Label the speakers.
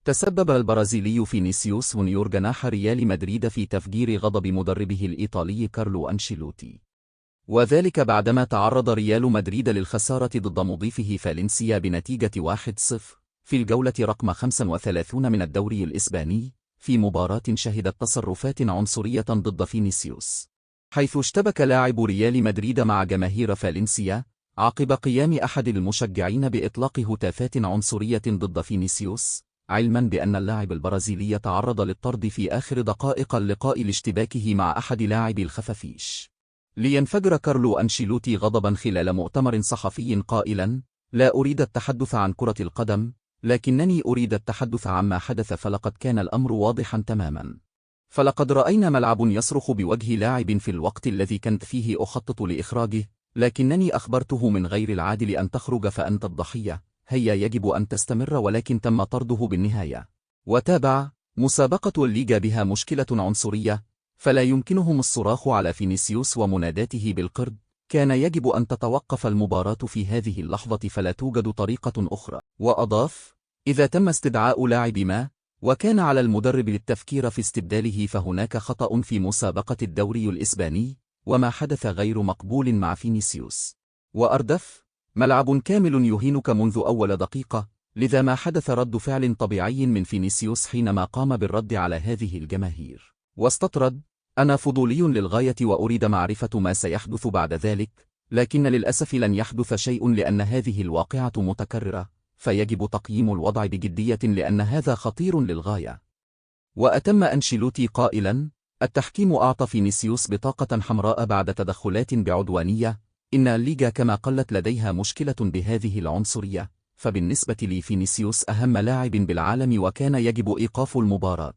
Speaker 1: تسبب البرازيلي فينيسيوس جونيور جناح ريال مدريد في تفجير غضب مدربه الإيطالي كارلو أنشيلوتي، وذلك بعدما تعرض ريال مدريد للخسارة ضد مضيفه فالنسيا بنتيجة 1-0 في الجولة رقم 35 من الدوري الإسباني، في مباراة شهدت تصرفات عنصرية ضد فينيسيوس، حيث اشتبك لاعب ريال مدريد مع جماهير فالنسيا عقب قيام أحد المشجعين بإطلاق هتافات عنصرية ضد فينيسيوس، علما بأن اللاعب البرازيلي تعرض للطرد في آخر دقائق اللقاء لاشتباكه مع أحد لاعبي الخفافيش. لينفجر كارلو أنشيلوتي غضبا خلال مؤتمر صحفي قائلا: لا أريد التحدث عن كرة القدم، لكنني أريد التحدث عما حدث، فلقد كان الأمر واضحا تماما. فلقد رأينا ملعب يصرخ بوجه لاعب في الوقت الذي كنت فيه أخطط لإخراجه، لكنني أخبرته من غير العادل أن تخرج فأنت الضحية، هيا يجب أن تستمر، ولكن تم طرده بالنهاية. وتابع: مسابقة الليغا بها مشكلة عنصرية، فلا يمكنهم الصراخ على فينيسيوس ومناداته بالقرد، كان يجب أن تتوقف المباراة في هذه اللحظة، فلا توجد طريقة أخرى. وأضاف: إذا تم استدعاء لاعب ما، وكان على المدرب للتفكير في استبداله، فهناك خطأ في مسابقة الدوري الإسباني، وما حدث غير مقبول مع فينيسيوس. وأردف: ملعب كامل يهينك منذ أول دقيقة، لذا ما حدث رد فعل طبيعي من فينيسيوس حينما قام بالرد على هذه الجماهير. واستطرد: أنا فضولي للغاية وأريد معرفة ما سيحدث بعد ذلك، لكن للأسف لن يحدث شيء لأن هذه الواقعة متكررة، فيجب تقييم الوضع بجدية لأن هذا خطير للغاية. وأتم أنشيلوتي قائلا: التحكيم أعطى فينيسيوس بطاقة حمراء بعد تدخلات بعدوانية، إن الليغا كما قلت لديها مشكلة بهذه العنصرية، فبالنسبة لي فينيسيوس أهم لاعب بالعالم وكان يجب إيقاف المباراة.